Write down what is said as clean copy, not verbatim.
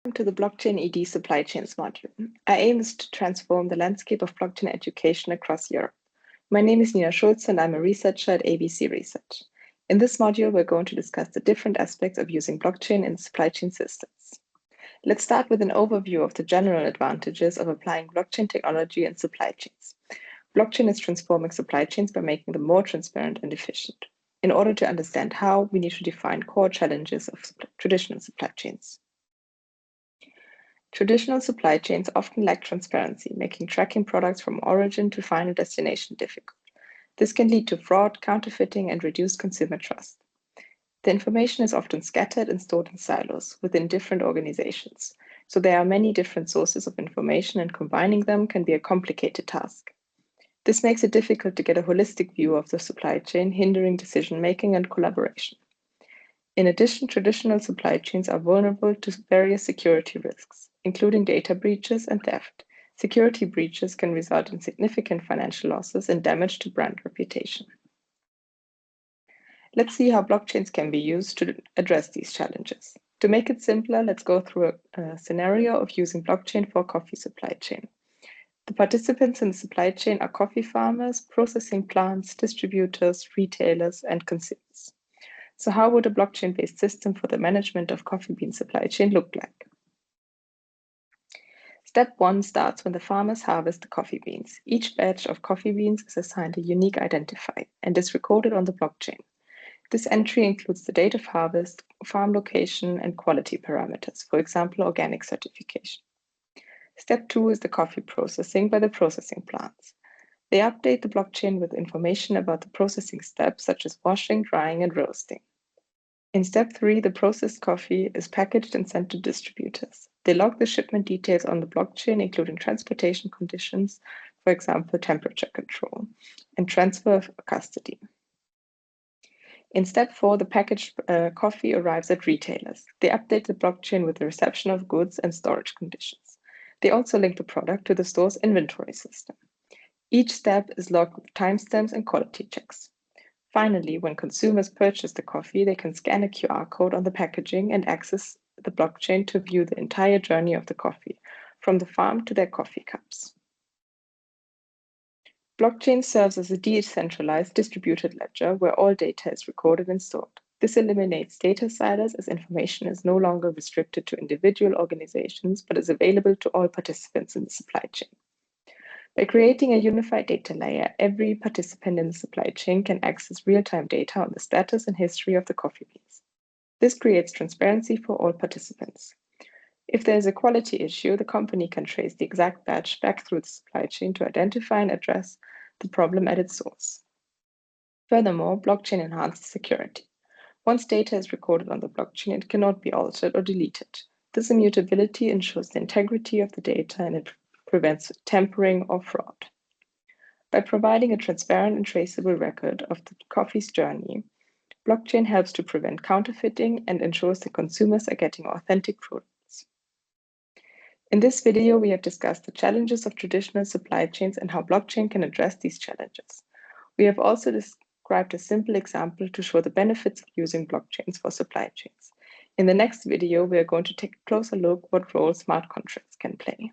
Welcome to the Blockchain ED Supply Chains module. Our aim is to transform the landscape of blockchain education across Europe. My name is Nina Schulze and I'm a researcher at ABC Research. In this module, we're going to discuss the different aspects of using blockchain in supply chain systems. Let's start with an overview of the general advantages of applying blockchain technology in supply chains. Blockchain is transforming supply chains by making them more transparent and efficient. In order to understand how, we need to define core challenges of traditional supply chains. Traditional supply chains often lack transparency, making tracking products from origin to final destination difficult. This can lead to fraud, counterfeiting, and reduced consumer trust. The information is often scattered and stored in silos within different organizations, so there are many different sources of information, and combining them can be a complicated task. This makes it difficult to get a holistic view of the supply chain, hindering decision-making and collaboration. In addition, traditional supply chains are vulnerable to various security risks, including data breaches and theft. Security breaches can result in significant financial losses and damage to brand reputation. Let's see how blockchains can be used to address these challenges. To make it simpler, let's go through a scenario of using blockchain for a coffee supply chain. The participants in the supply chain are coffee farmers, processing plants, distributors, retailers, and consumers. So how would a blockchain-based system for the management of coffee bean supply chain look like? Step 1 starts when the farmers harvest the coffee beans. Each batch of coffee beans is assigned a unique identifier and is recorded on the blockchain. This entry includes the date of harvest, farm location, and quality parameters, for example, organic certification. Step 2 is the coffee processing by the processing plants. They update the blockchain with information about the processing steps, such as washing, drying, and roasting. In step 3, the processed coffee is packaged and sent to distributors. They log the shipment details on the blockchain, including transportation conditions, for example, temperature control, and transfer of custody. In step 4, the packaged coffee arrives at retailers. They update the blockchain with the reception of goods and storage conditions. They also link the product to the store's inventory system. Each step is logged with timestamps and quality checks. Finally, when consumers purchase the coffee, they can scan a QR code on the packaging and access the blockchain to view the entire journey of the coffee, from the farm to their coffee cups. Blockchain serves as a decentralized distributed ledger where all data is recorded and stored. This eliminates data silos as information is no longer restricted to individual organizations, but is available to all participants in the supply chain. By creating a unified data layer, every participant in the supply chain can access real-time data on the status and history of the coffee beans. This creates transparency for all participants. If there is a quality issue, the company can trace the exact batch back through the supply chain to identify and address the problem at its source. Furthermore, blockchain enhances security. Once data is recorded on the blockchain, it cannot be altered or deleted. This immutability ensures the integrity of the data and it prevents tampering or fraud. By providing a transparent and traceable record of the coffee's journey, blockchain helps to prevent counterfeiting and ensures that consumers are getting authentic products. In this video, we have discussed the challenges of traditional supply chains and how blockchain can address these challenges. We have also described a simple example to show the benefits of using blockchains for supply chains. In the next video, we are going to take a closer look what role smart contracts can play.